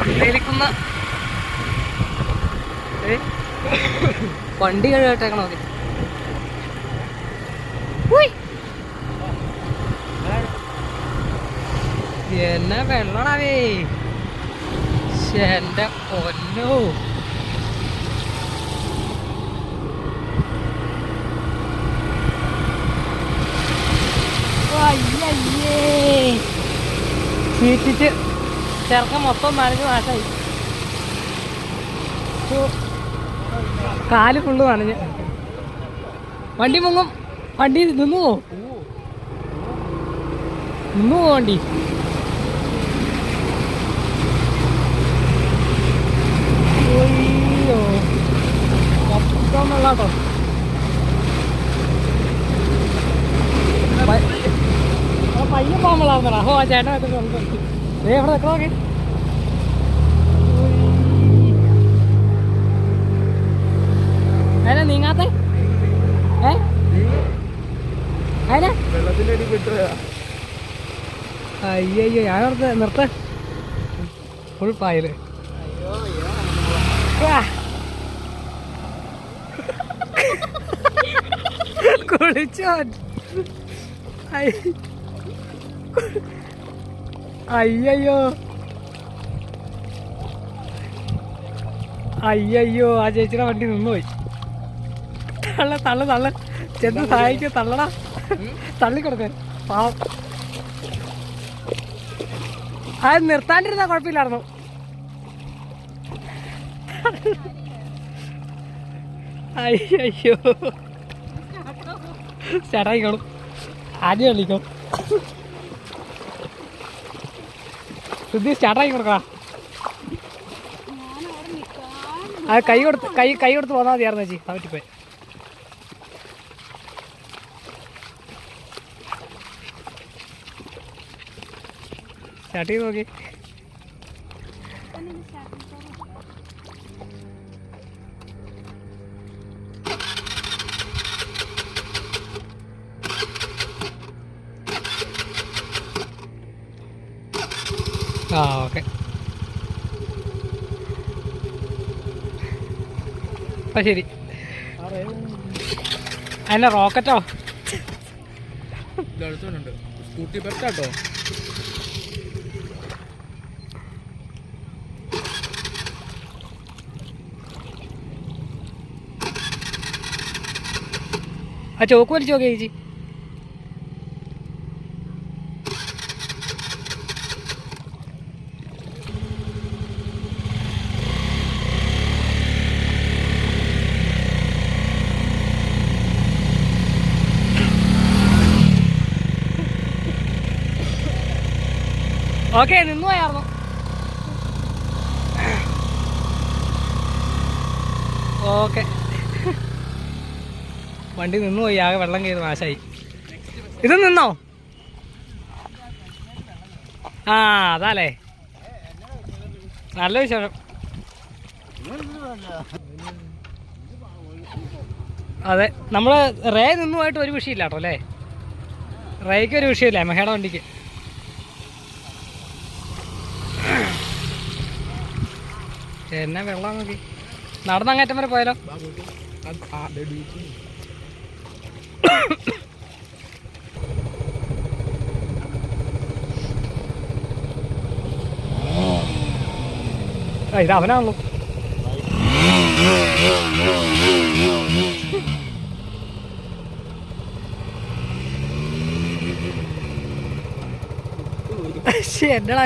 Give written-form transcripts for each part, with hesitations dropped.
ഉള്ളേലിക്കുന്ന വണ്ടി കഴിവട്ടേക്കണ നോക്കി. എന്നെ വെള്ളണവേ എന്റെ പൊന്നോ. ചീറ്റിച്ച് ചെറുക്കം മൊത്തം നനഞ്ഞ് നാശായി. കാല് ഫുള്ള് നനഞ്ഞ്. വണ്ടി മുങ്ങും. വണ്ടി നിന്നു പോവും. വണ്ടി. അയ്യോ മൊത്തം വെള്ളാട്ടോ. പയ്യൻ പോകാൻ വെള്ളാർന്നടാ. ഓ ആ ചേട്ടൻ എവിടെ നിൽക്കണ നോക്കി. അതിനെ നീങ്ങാത്തെ അതിനെ അയ്യോ ഞാനോർത്ത് നിർത്ത ഫുൾ പായല്. കുളിച്ചോ അയ്യോ അയ്യോ ആ ചേച്ചിയുടെ വണ്ടി നിന്നുപോയി. തള്ള തള്ള തള്ള ചെന്ന് സഹായിക്കും. തള്ളടാ തള്ളിക്കൊടുക്കാൻ പാവം. അത് നിർത്താണ്ടിരുന്നാ കുഴപ്പമില്ലായിരുന്നു. അയ്യോ ചേട്ടായിക്കോളും. ആദ്യം കളിക്കും. ശുദ്ധി സ്റ്റാർട്ടാക്കി കൊടുക്കാം. അത് കൈ കൊടുത്ത് പോന്നാൽ മതിയായിരുന്നു ചേച്ചി. ആ പറ്റിപ്പോയി. സ്റ്റാർട്ട് ചെയ്ത് നോക്കി. ആ ഓക്കെ. അപ്പം ശരി. അതിൻ്റെ റോക്കറ്റോ സ്കൂട്ടി പെട്ടാട്ടോ. ആ ചോക്ക് വലിച്ചു നോക്കിയ ചേച്ചി. ഓക്കെ നിന്നു പോയായിരുന്നു. ഓക്കെ വണ്ടി നിന്നു പോയി. ആകെ വെള്ളം കയറി നാശമായി. ഇത് നിന്നോ? ആ അതാല്ലേ നല്ല വിശേഷം. അതെ നമ്മൾ റേ നിന്നു പോയിട്ട് ഒരു വിഷയമില്ല കേട്ടോ അല്ലേ. റേക്ക് ഒരു വിഷയമില്ല മെഹയുടെ വണ്ടിക്ക്. എന്നാ വെള്ളം നോക്കി. നടന്നങ്ങേറ്റം വരെ പോയാലോ. ഇത് അവനാണല്ലോ. എന്നടാ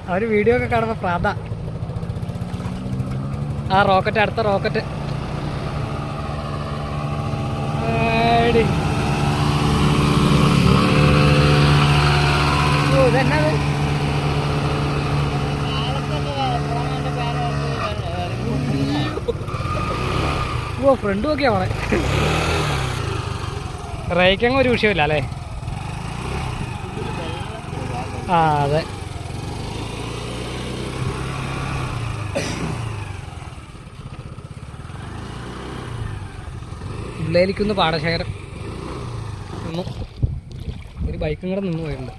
അവര് വീഡിയോ ഒക്കെ കാണുമ്പോ പ്രാന്ത. ആ റോക്കറ്റ് അടുത്ത റോക്കറ്റ്. ഇതെന്നത് ഫ്രണ്ട് നോക്കിയാ പോണെ. റേക്കങ്ങ് ഒരു വിഷയമില്ല അല്ലേ. ആ അതെ ഉള്ളേലിക്കുന്ന് പാടശേഖരം നിന്നു. ഒരു ബൈക്കും കൂടെ നിന്ന് പോയിട്ടുണ്ട്.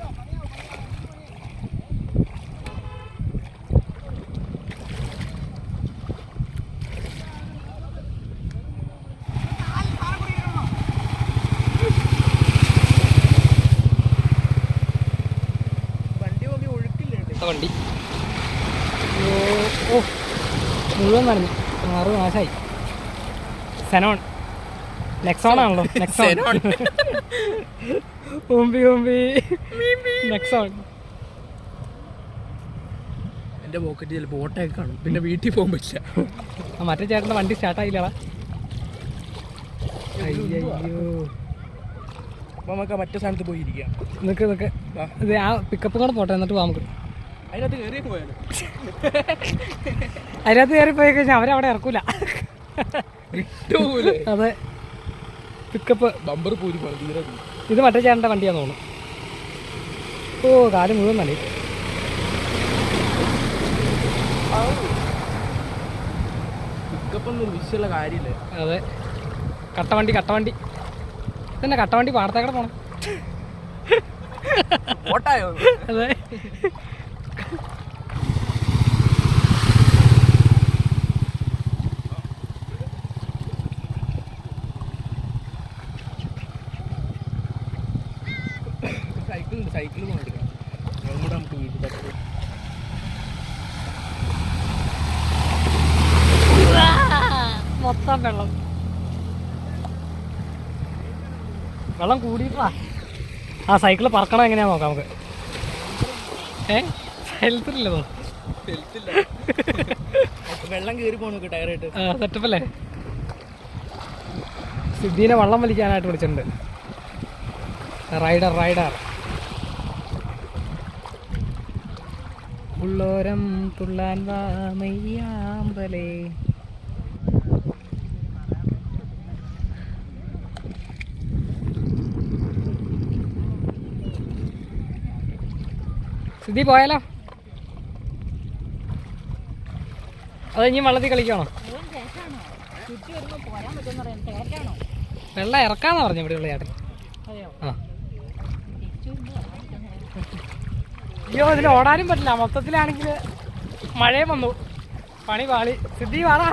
വണ്ടി. ഓ മുഴുവൻ നടന്നു, ആറ് നാശമായി. സെനോൺ നെക്സോൺ ആണല്ലോ, നെക്സോൺ നെക്സോൺ. എൻ്റെ പോക്കറ്റ് ചിലപ്പോൾ ഓട്ടയൊക്കെ കാണും, പിന്നെ വീട്ടിൽ പോകാൻ പറ്റില്ല. മറ്റേ ചേട്ടൻ്റെ വണ്ടി സ്റ്റാർട്ടായില്ലടാ. അയ്യോ അപ്പോൾ നമുക്ക് മറ്റേ സ്ഥാനത്ത് പോയിരിക്കാം. നിൽക്ക് ഇത് ആ പിക്കപ്പ് കൂടെ പോട്ടെ, എന്നിട്ട് പോകാം നമുക്ക്. അതിനകത്ത് കയറി പോയാലോ? അതിനകത്ത് കയറി പോയി കഴിഞ്ഞാൽ അവരവിടെ ഇറക്കൂല. അതെ, പിക്കപ്പ് ബമ്പർ പൂരി പോലെ തീരെ. ഇത് മറ്റേ ചേട്ടൻ്റെ വണ്ടിയാന്ന് തോന്നുന്നു. ഓ കാല് മുഴുവൻ നല്ലി. പിക്കപ്പൊന്നും വിഷയമുള്ള കാര്യമില്ല. അതെ, കട്ടവണ്ടി തന്നെ, കട്ടവണ്ടി പാടത്തേക്കടെ പോണം. ഓട്ടായോ? അതെ, സൈക്കിൾ കൊണ്ടെടുക്കാം. അതുകൊണ്ട് നമുക്ക് വീട്ടിൽ മൊത്തം വെള്ളം കൂടിയിട്ടാ. ആ സൈക്കിള് പറക്കണം എങ്ങനെയാ നോക്കാം നമുക്ക്. ഹെൽത്തില്ലല്ലോ, വെള്ളം കയറി പോകണം ടയറായിട്ട്. സെറ്റപ്പല്ലേ. സിദ്ധീനെ വള്ളം വലിക്കാനായിട്ട് വിളിച്ചിട്ടുണ്ട്. റൈഡർ ഉള്ളോരം തുള്ളാൻ വാ മയ്യാമ്പലേ. സിദ്ധി പോയാലോ? അത് ഇനി വെള്ളത്തിൽ കളിക്കണോ? വെള്ളം ഇറക്കാന്നാ പറഞ്ഞു ഇവിടെയുള്ള ചേട്ടൻ. ആ അയ്യോ, ഇതിൽ ഓടാനും പറ്റില്ല. മൊത്തത്തിലാണെങ്കിൽ മഴയും വന്നു, പണി പാളി. സിദ്ധി വാടാ,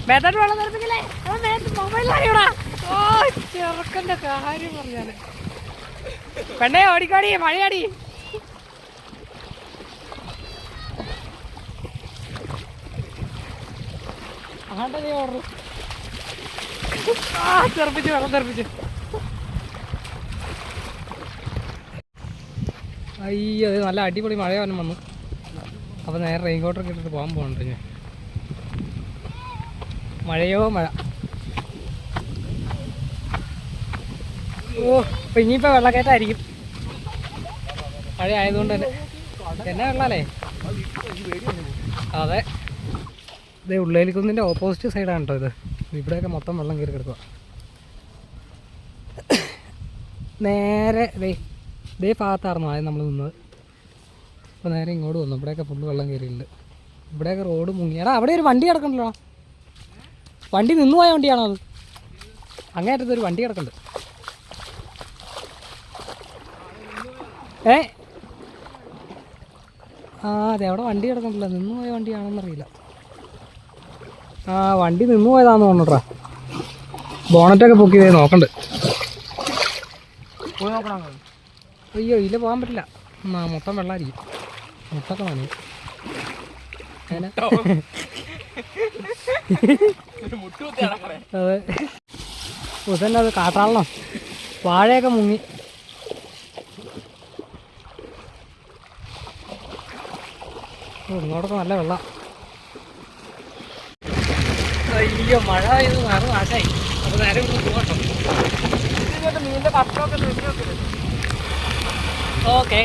മേത്തോട്ട് വെള്ളം നിർത്തിക്കില്ലേ? മൊബൈലിലായോടാ. ഓ ചെറുക്കൻ്റെ കാര്യം പറഞ്ഞാല്. പെണ്ണേ ഓടിക്കാടി, മഴയാടി. ആണ്ടേ ഓർഡർ. തെറിപ്പിച്ച്, വെള്ളം തെറിപ്പിച്ച്. അയ്യോ, അത് നല്ല അടിപൊളി മഴ വന്നു. അപ്പോൾ നേരെ റെയിൻകോട്ടൊക്കെ ഇട്ടിട്ട് പോകാൻ പോകണ്ട. ഞാൻ മഴയോ മഴ. ഓ, അപ്പോൾ ഇനിയിപ്പോൾ വെള്ളക്കയറ്റായിരിക്കും, മഴ ആയതുകൊണ്ട് തന്നെ. എന്നാ വെള്ളമല്ലേ? അതെ, ഇത് ഉള്ളേലിക്കുന്നിൻ്റെ ഓപ്പോസിറ്റ് സൈഡാണ് കേട്ടോ ഇത്. ഇവിടെയൊക്കെ മൊത്തം വെള്ളം കയറി കിടക്കുക. നേരെ ഇതേ ഭാഗത്തായിരുന്നു ആദ്യം നമ്മൾ നിന്നത്. അപ്പോൾ നേരെ ഇങ്ങോട്ട് വന്നു. ഇവിടെയൊക്കെ ഫുള്ള് വെള്ളം കയറിയിട്ടുണ്ട്. ഇവിടെയൊക്കെ റോഡ് മുങ്ങി. എടാ അവിടെ ഒരു വണ്ടി കിടക്കണ്ടല്ലോ. വണ്ടി നിന്നു പോയ വണ്ടിയാണോ അത്? അങ്ങേറ്റത്തൊരു വണ്ടി കിടക്കുന്നുണ്ട്. ആ അതെ, അവിടെ വണ്ടി കിടക്കണ്ടല്ലോ. നിന്നു പോയ വണ്ടിയാണോന്നറിയില്ല. ആ വണ്ടി നിന്നു പോയതാന്ന് തോന്നുന്നുട്ടാ. ബോണറ്റൊക്കെ പൊക്കി നോക്കണ്ട്. അയ്യോ, ഇതിൽ പോകാൻ പറ്റില്ല, മൊത്തം വെള്ളമായിരിക്കും. മൊത്തമൊക്കെ നനയും. അതെ, ഇതന്നെ അത് കാട്ടാളണം. വാഴയൊക്കെ മുങ്ങി. ഇങ്ങോട്ടൊക്കെ നല്ല വെള്ളം. അയ്യോ, മഴ ഇത് വേറെ നാശമായി. അപ്പോൾ നേരെ പോകട്ടോ. മീനിൻ്റെ കട്ടൊക്കെ ഓക്കെ.